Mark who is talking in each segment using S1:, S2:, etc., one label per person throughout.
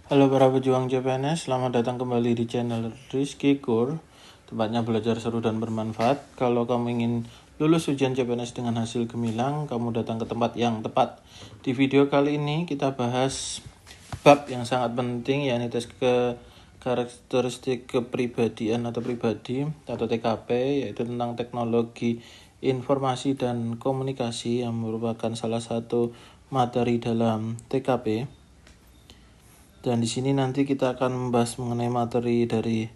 S1: Halo para pejuang CPNS, selamat datang kembali di channel Rizky Kur. Tempatnya belajar seru dan bermanfaat. Kalau kamu ingin lulus ujian CPNS dengan hasil gemilang, kamu datang ke tempat yang tepat. Di video kali ini kita bahas bab yang sangat penting, yakni tes karakteristik kepribadian atau pribadi atau TKP, yaitu tentang teknologi informasi dan komunikasi yang merupakan salah satu materi dalam TKP. Dan di sini nanti kita akan membahas mengenai materi dari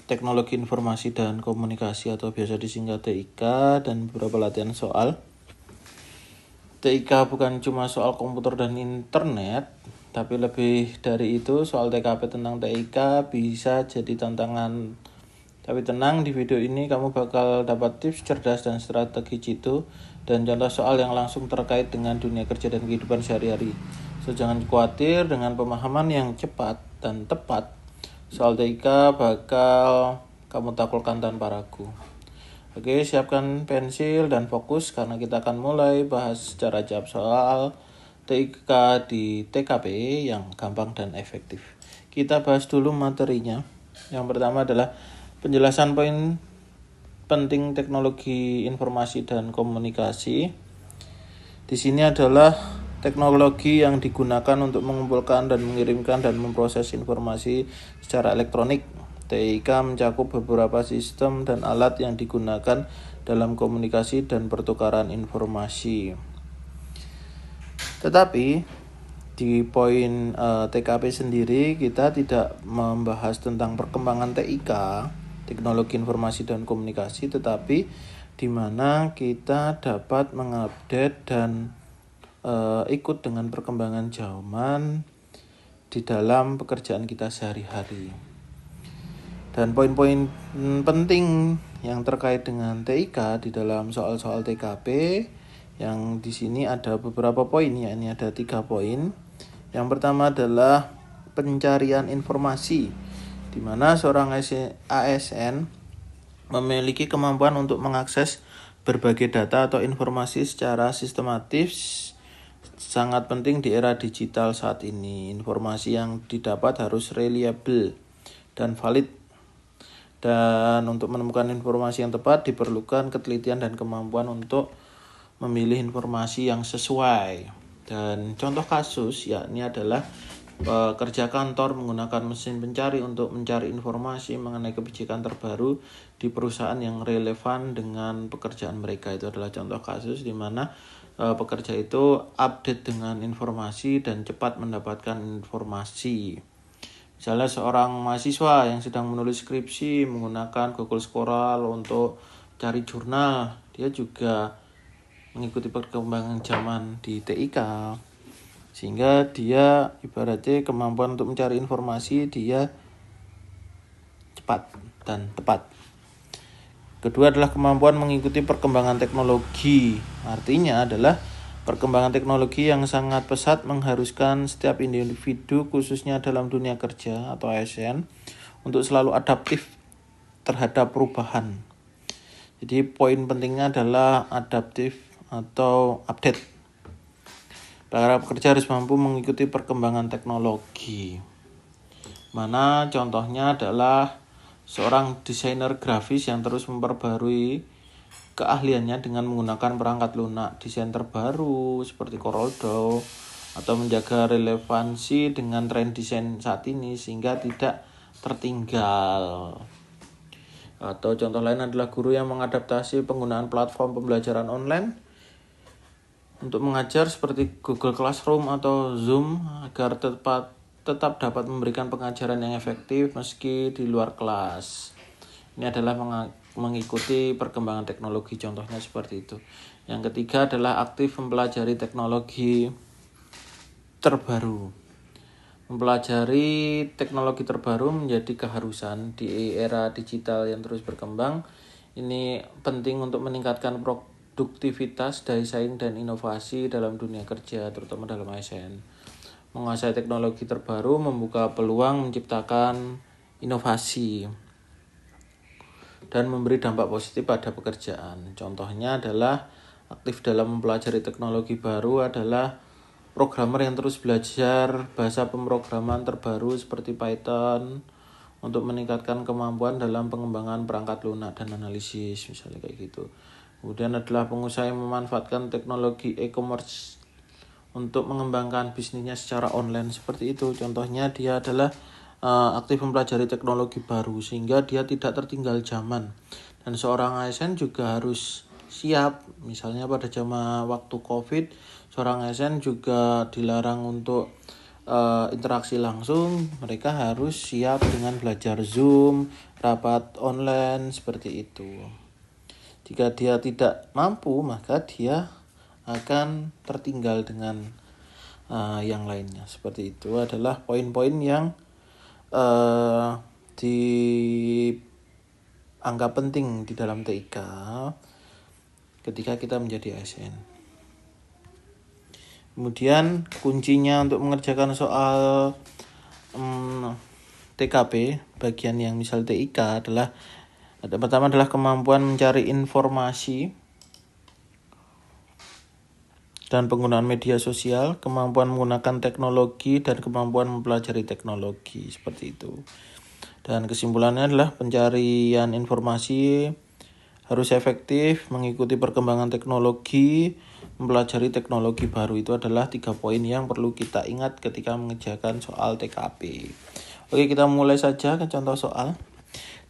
S1: teknologi informasi dan komunikasi atau biasa disingkat TIK dan beberapa latihan soal. TIK bukan cuma soal komputer dan internet, tapi lebih dari itu soal TKP tentang TIK bisa jadi tantangan. Tapi tenang, di video ini kamu bakal dapat tips cerdas dan strategi jitu dan contoh soal yang langsung terkait dengan dunia kerja dan kehidupan sehari-hari. So, jangan khawatir, dengan pemahaman yang cepat dan tepat, soal TIK bakal kamu taklukkan tanpa ragu. Oke, siapkan pensil dan fokus karena kita akan mulai bahas cara jawab soal TIK di TKP yang gampang dan efektif. Kita bahas dulu materinya. Yang pertama adalah penjelasan poin penting teknologi informasi dan komunikasi. Di sini adalah teknologi yang digunakan untuk mengumpulkan dan mengirimkan dan memproses informasi secara elektronik. TIK mencakup beberapa sistem dan alat yang digunakan dalam komunikasi dan pertukaran informasi. Tetapi di poin TKP sendiri kita tidak membahas tentang perkembangan TIK, teknologi informasi dan komunikasi, tetapi di mana kita dapat mengupdate dan ikut dengan perkembangan zaman di dalam pekerjaan kita sehari-hari. Dan poin-poin penting yang terkait dengan TIK di dalam soal-soal TKP yang di sini ada beberapa poin, yakni ada 3 poin. Yang pertama adalah pencarian informasi, di mana seorang ASN memiliki kemampuan untuk mengakses berbagai data atau informasi secara sistematis. Sangat penting di era digital saat ini. Informasi yang didapat harus reliable dan valid. Dan untuk menemukan informasi yang tepat diperlukan ketelitian dan kemampuan untuk memilih informasi yang sesuai. Dan contoh kasus yakni adalah pekerja kantor menggunakan mesin pencari untuk mencari informasi mengenai kebijakan terbaru di perusahaan yang relevan dengan pekerjaan mereka. Itu adalah contoh kasus di mana pekerja itu update dengan informasi dan cepat mendapatkan informasi. Misalnya seorang mahasiswa yang sedang menulis skripsi menggunakan Google Scholar untuk cari jurnal, dia juga mengikuti perkembangan zaman di TIK, sehingga dia ibaratnya kemampuan untuk mencari informasi dia cepat dan tepat. Kedua adalah kemampuan mengikuti perkembangan teknologi. Artinya adalah perkembangan teknologi yang sangat pesat mengharuskan setiap individu khususnya dalam dunia kerja atau ASN untuk selalu adaptif terhadap perubahan. Jadi poin pentingnya adalah adaptif atau update. Para pekerja harus mampu mengikuti perkembangan teknologi. Mana contohnya adalah seorang desainer grafis yang terus memperbarui keahliannya dengan menggunakan perangkat lunak desain terbaru seperti CorelDRAW atau menjaga relevansi dengan tren desain saat ini sehingga tidak tertinggal. Atau contoh lain adalah guru yang mengadaptasi penggunaan platform pembelajaran online untuk mengajar seperti Google Classroom atau Zoom agar tetap dapat memberikan pengajaran yang efektif meski di luar kelas. Ini adalah mengikuti perkembangan teknologi, contohnya seperti itu. Yang ketiga adalah aktif mempelajari teknologi terbaru. Mempelajari teknologi terbaru menjadi keharusan di era digital yang terus berkembang. Ini penting untuk meningkatkan produktivitas, daya saing dan inovasi dalam dunia kerja, terutama dalam ASN. Menguasai teknologi terbaru membuka peluang menciptakan inovasi dan memberi dampak positif pada pekerjaan. Contohnya adalah aktif dalam mempelajari teknologi baru adalah programmer yang terus belajar bahasa pemrograman terbaru seperti Python untuk meningkatkan kemampuan dalam pengembangan perangkat lunak dan analisis, misalnya kayak gitu. Kemudian adalah pengusaha yang memanfaatkan teknologi e-commerce untuk mengembangkan bisnisnya secara online, seperti itu. Contohnya dia adalah aktif mempelajari teknologi baru sehingga dia tidak tertinggal zaman. Dan seorang ASN juga harus siap, misalnya pada zaman waktu COVID, seorang ASN juga dilarang untuk interaksi langsung, mereka harus siap dengan belajar Zoom, rapat online, seperti itu. Jika dia tidak mampu, maka dia akan tertinggal dengan yang lainnya. Seperti itu adalah poin-poin yang dianggap penting di dalam TIK ketika kita menjadi ASN. Kemudian kuncinya untuk mengerjakan soal TKP bagian yang misal TIK adalah pertama adalah kemampuan mencari informasi dan penggunaan media sosial, kemampuan menggunakan teknologi, dan kemampuan mempelajari teknologi, seperti itu. Dan kesimpulannya adalah pencarian informasi harus efektif, mengikuti perkembangan teknologi, mempelajari teknologi baru. Itu adalah 3 poin yang perlu kita ingat ketika mengerjakan soal TKP. Oke, kita mulai saja ke contoh soal.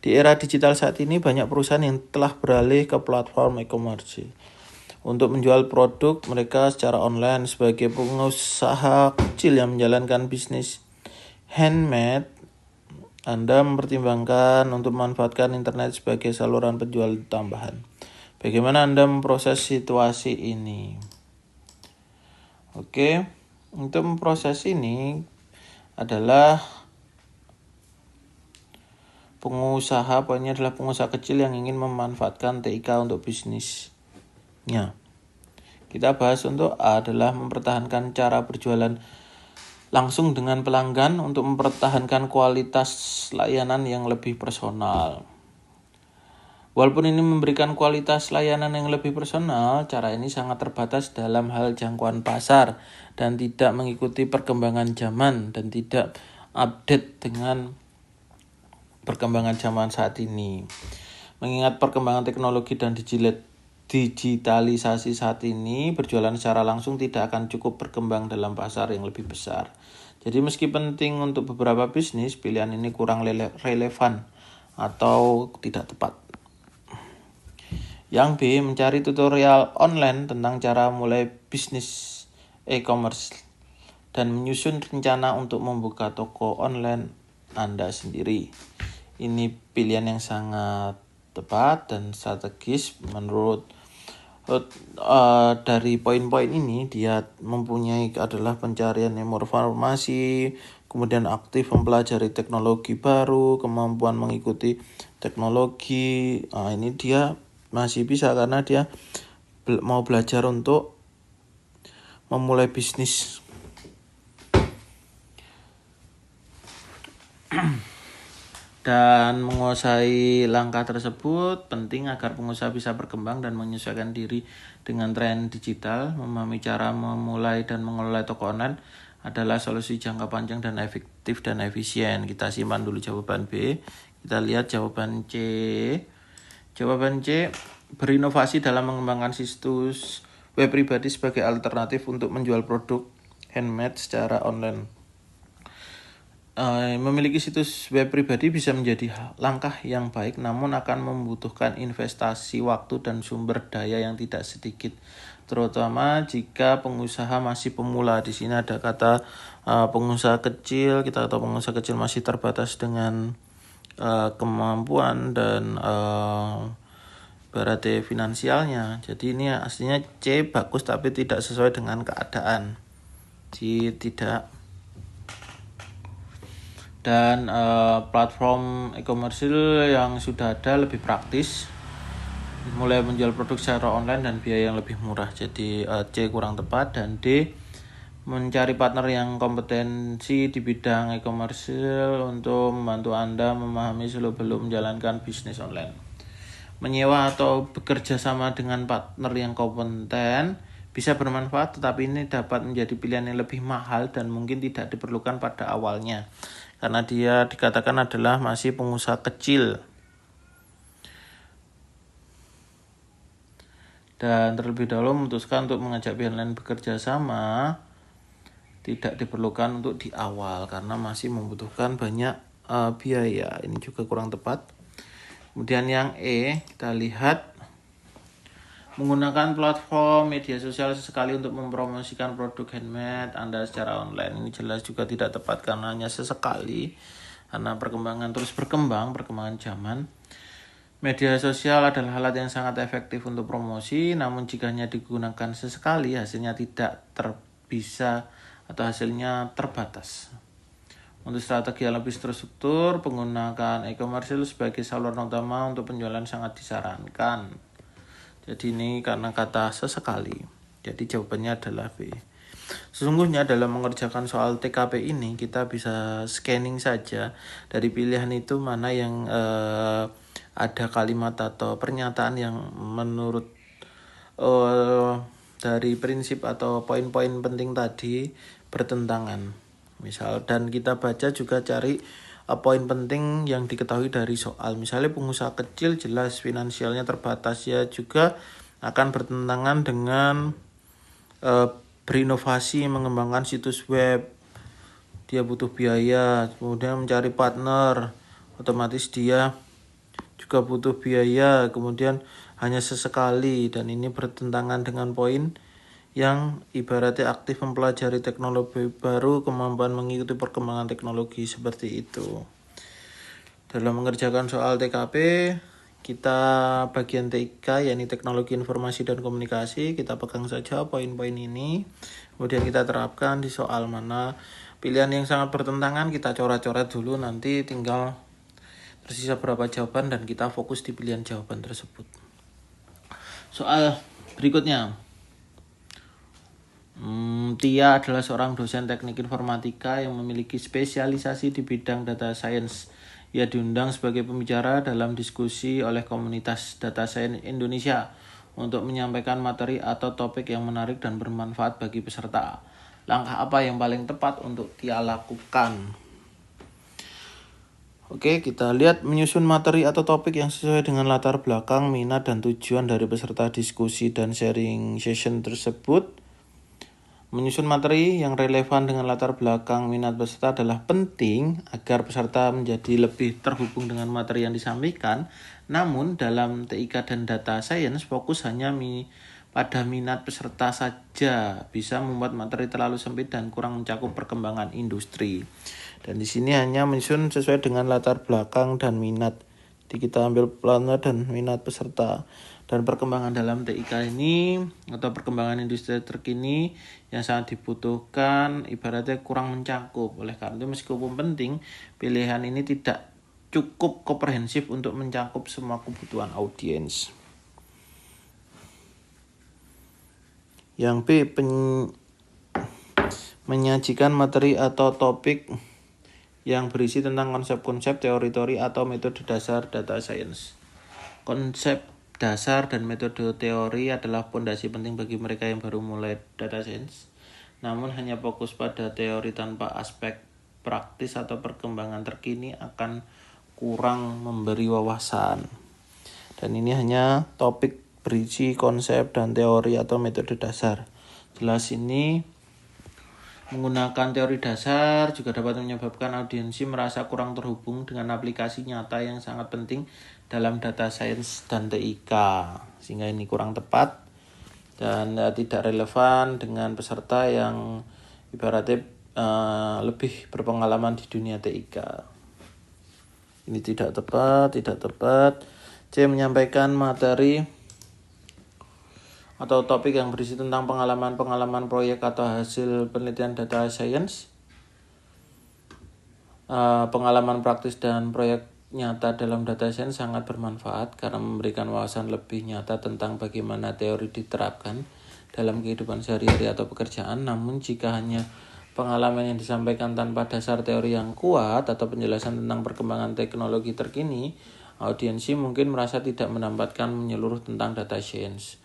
S1: Di era digital saat ini banyak perusahaan yang telah beralih ke platform e-commerce untuk menjual produk mereka secara online. Sebagai pengusaha kecil yang menjalankan bisnis handmade, Anda mempertimbangkan untuk memanfaatkan internet sebagai saluran penjualan tambahan. Bagaimana Anda memproses situasi ini? Oke, untuk memproses ini adalah poinnya adalah pengusaha kecil yang ingin memanfaatkan TIK untuk bisnisnya. Kita bahas untuk A adalah mempertahankan cara berjualan langsung dengan pelanggan untuk mempertahankan kualitas layanan yang lebih personal. Walaupun ini memberikan kualitas layanan yang lebih personal, cara ini sangat terbatas dalam hal jangkauan pasar dan tidak mengikuti perkembangan zaman dan tidak update dengan perkembangan zaman saat ini. Mengingat perkembangan teknologi dan digitalisasi saat ini, berjualan secara langsung tidak akan cukup berkembang dalam pasar yang lebih besar. Jadi meski penting untuk beberapa bisnis, pilihan ini kurang relevan atau tidak tepat. Yang B, mencari tutorial online tentang cara mulai bisnis e-commerce dan menyusun rencana untuk membuka toko online Anda sendiri. Ini pilihan yang sangat tepat dan strategis menurut dari poin-poin ini. Dia mempunyai adalah pencarian informasi, kemudian aktif mempelajari teknologi baru, kemampuan mengikuti teknologi. Ini dia masih bisa karena dia mau belajar untuk memulai bisnis. Dan menguasai langkah tersebut penting agar pengusaha bisa berkembang dan menyesuaikan diri dengan tren digital. Memahami cara memulai dan mengelola toko online adalah solusi jangka panjang dan efektif dan efisien. Kita simpan dulu jawaban B. Kita lihat jawaban C. Jawaban C, berinovasi dalam mengembangkan situs web pribadi sebagai alternatif untuk menjual produk handmade secara online. Memiliki situs web pribadi bisa menjadi langkah yang baik, namun akan membutuhkan investasi waktu dan sumber daya yang tidak sedikit, terutama jika pengusaha masih pemula. Di sini ada kata pengusaha kecil. Kita tahu pengusaha kecil masih terbatas dengan kemampuan dan berarti finansialnya. Jadi ini aslinya C bagus tapi tidak sesuai dengan keadaan. C tidak. Dan platform e-commerce yang sudah ada lebih praktis, mulai menjual produk secara online dan biaya yang lebih murah. Jadi C kurang tepat. Dan D, mencari partner yang kompetensi di bidang e-commerce untuk membantu Anda memahami seluk-beluk menjalankan bisnis online. Menyewa atau bekerja sama dengan partner yang kompeten bisa bermanfaat, tetapi ini dapat menjadi pilihan yang lebih mahal dan mungkin tidak diperlukan pada awalnya karena dia dikatakan adalah masih pengusaha kecil. Dan terlebih dahulu memutuskan untuk mengajak pihak lain bekerja sama tidak diperlukan untuk di awal karena masih membutuhkan banyak biaya. Ini juga kurang tepat. Kemudian yang E, kita lihat menggunakan platform media sosial sesekali untuk mempromosikan produk handmade Anda secara online. Ini jelas juga tidak tepat karena hanya sesekali karena perkembangan terus berkembang, perkembangan zaman. Media sosial adalah alat yang sangat efektif untuk promosi, namun jika hanya digunakan sesekali, hasilnya tidak bisa atau hasilnya terbatas. Untuk strategi yang lebih terstruktur, penggunaan e-commerce sebagai saluran utama untuk penjualan sangat disarankan. Jadi ini karena kata sesekali. Jadi jawabannya adalah B. Sesungguhnya dalam mengerjakan soal TKP ini, kita bisa scanning saja dari pilihan itu mana yang ada kalimat atau pernyataan yang menurut dari prinsip atau poin-poin penting tadi bertentangan. Misal, dan kita baca juga cari poin penting yang diketahui dari soal. Misalnya pengusaha kecil jelas finansialnya terbatas, ya juga akan bertentangan dengan berinovasi mengembangkan situs web. Dia butuh biaya, kemudian mencari partner, otomatis dia juga butuh biaya, kemudian hanya sesekali, dan ini bertentangan dengan poin yang ibaratnya aktif mempelajari teknologi baru, kemampuan mengikuti perkembangan teknologi seperti itu. Dalam mengerjakan soal TKP, kita bagian TIK, yakni teknologi informasi dan komunikasi, kita pegang saja poin-poin ini, kemudian kita terapkan di soal mana pilihan yang sangat bertentangan, kita coret-coret dulu, nanti tinggal tersisa berapa jawaban dan kita fokus di pilihan jawaban tersebut. Soal berikutnya. Tia adalah seorang dosen teknik informatika yang memiliki spesialisasi di bidang data science. Ia diundang sebagai pembicara dalam diskusi oleh komunitas data science Indonesia untuk menyampaikan materi atau topik yang menarik dan bermanfaat bagi peserta. Langkah apa yang paling tepat untuk Tia lakukan? Oke, kita lihat menyusun materi atau topik yang sesuai dengan latar belakang, minat, dan tujuan dari peserta diskusi dan sharing session tersebut. Menyusun materi yang relevan dengan latar belakang minat peserta adalah penting agar peserta menjadi lebih terhubung dengan materi yang disampaikan. Namun dalam TIK dan data science fokus hanya pada minat peserta saja, bisa membuat materi terlalu sempit dan kurang mencakup perkembangan industri. Dan di sini hanya menyusun sesuai dengan latar belakang dan minat. Jadi kita ambil planner dan minat peserta. Dan perkembangan dalam TIK ini atau perkembangan industri terkini yang sangat dibutuhkan ibaratnya kurang mencakup. Oleh karena itu meskipun penting, pilihan ini tidak cukup komprehensif untuk mencakup semua kebutuhan audiens. Yang B, menyajikan materi atau topik yang berisi tentang konsep-konsep, teori-teori, atau metode dasar data science. Konsep dasar dan metode teori adalah fondasi penting bagi mereka yang baru mulai data science. Namun hanya fokus pada teori tanpa aspek praktis atau perkembangan terkini akan kurang memberi wawasan. Dan ini hanya topik berisi konsep dan teori atau metode dasar. Jelas ini menggunakan teori dasar juga dapat menyebabkan audiensi merasa kurang terhubung dengan aplikasi nyata yang sangat penting dalam data science dan TIK, sehingga ini kurang tepat dan tidak relevan dengan peserta yang ibaratnya lebih berpengalaman di dunia TIK. Ini tidak tepat. C, menyampaikan materi atau topik yang berisi tentang pengalaman proyek atau hasil penelitian data science. Pengalaman praktis dan proyek nyata dalam data science sangat bermanfaat karena memberikan wawasan lebih nyata tentang bagaimana teori diterapkan dalam kehidupan sehari-hari atau pekerjaan. Namun jika hanya pengalaman yang disampaikan tanpa dasar teori yang kuat atau penjelasan tentang perkembangan teknologi terkini, audiensi mungkin merasa tidak mendapatkan menyeluruh tentang data science.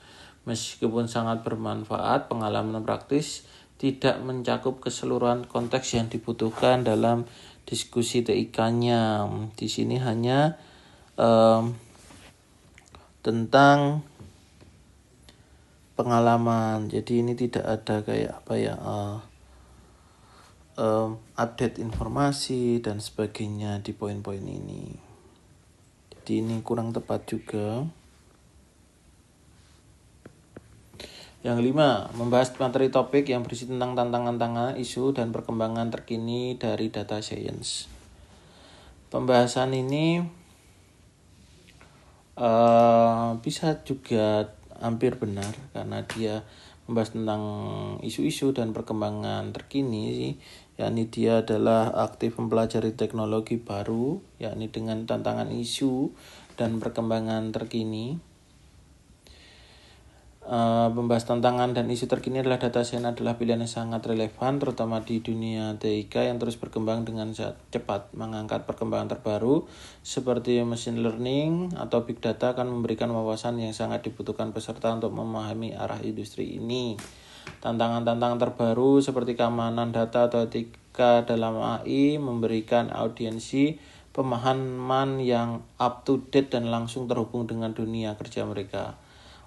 S1: Meskipun sangat bermanfaat, pengalaman praktis tidak mencakup keseluruhan konteks yang dibutuhkan dalam diskusi TIK-nya. Di sini hanya tentang pengalaman. Jadi ini tidak ada kayak update informasi dan sebagainya di poin-poin ini. Jadi ini kurang tepat juga. Yang 5, membahas materi topik yang berisi tentang tantangan-tantangan, isu, dan perkembangan terkini dari data science. Pembahasan ini bisa juga hampir benar karena dia membahas tentang isu-isu dan perkembangan terkini, yakni dia adalah aktif mempelajari teknologi baru, yakni dengan tantangan isu dan perkembangan terkini. Membahas tantangan dan isu terkini adalah data science adalah pilihan yang sangat relevan, terutama di dunia TIK yang terus berkembang dengan cepat. Mengangkat perkembangan terbaru seperti machine learning atau big data akan memberikan wawasan yang sangat dibutuhkan peserta untuk memahami arah industri ini. Tantangan-tantangan terbaru seperti keamanan data atau etika dalam AI memberikan audiensi pemahaman yang up to date dan langsung terhubung dengan dunia kerja mereka.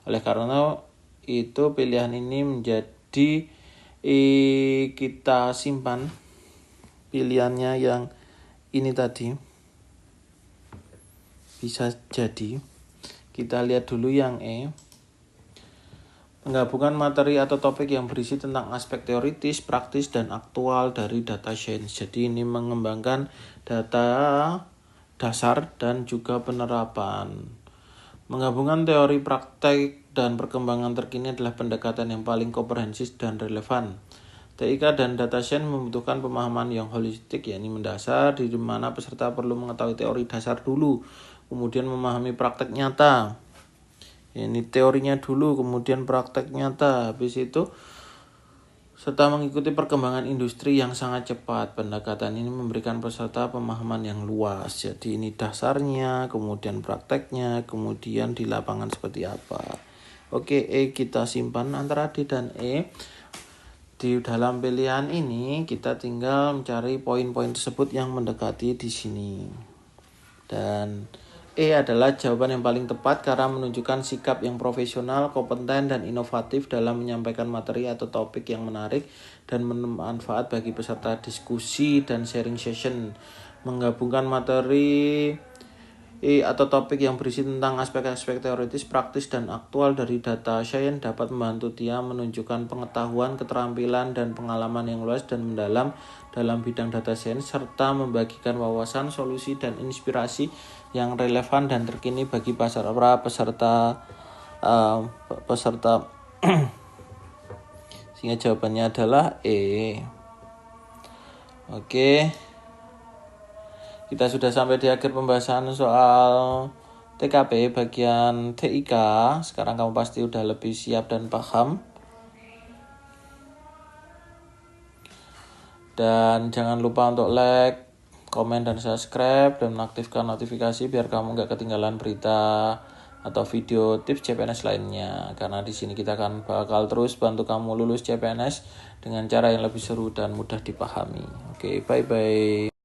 S1: Oleh karena itu pilihan ini menjadi kita simpan pilihannya yang ini tadi. Bisa jadi kita lihat dulu yang menggabungkan materi atau topik yang berisi tentang aspek teoritis, praktis, dan aktual dari data science. Jadi ini mengembangkan data dasar dan juga penerapan. Menggabungkan teori, praktek, dan perkembangan terkini adalah pendekatan yang paling komprehensif dan relevan. TIK dan data science membutuhkan pemahaman yang holistik, yakni mendasar, di mana peserta perlu mengetahui teori dasar dulu, kemudian memahami praktek nyata. Ini teorinya dulu, kemudian praktek nyata. Habis itu serta mengikuti perkembangan industri yang sangat cepat. Pendekatan ini memberikan peserta pemahaman yang luas. Jadi ini dasarnya, kemudian prakteknya, kemudian di lapangan seperti apa. Oke, kita simpan antara D dan E. Di dalam pilihan ini kita tinggal mencari poin-poin tersebut yang mendekati di sini. Dan E adalah jawaban yang paling tepat karena menunjukkan sikap yang profesional, kompeten, dan inovatif dalam menyampaikan materi atau topik yang menarik dan bermanfaat bagi peserta diskusi dan sharing session. Menggabungkan materi atau topik yang berisi tentang aspek-aspek teoritis, praktis, dan aktual dari data science dapat membantu dia menunjukkan pengetahuan, keterampilan, dan pengalaman yang luas dan mendalam dalam bidang data science, serta membagikan wawasan, solusi, dan inspirasi yang relevan dan terkini bagi peserta. Sehingga jawabannya adalah E. Oke. Kita sudah sampai di akhir pembahasan soal TKP bagian TIK. Sekarang kamu pasti udah lebih siap dan paham. Dan jangan lupa untuk like, komen, dan subscribe, dan mengaktifkan notifikasi biar kamu nggak ketinggalan berita atau video tips CPNS lainnya. Karena di sini kita akan bakal terus bantu kamu lulus CPNS dengan cara yang lebih seru dan mudah dipahami. Oke, bye-bye.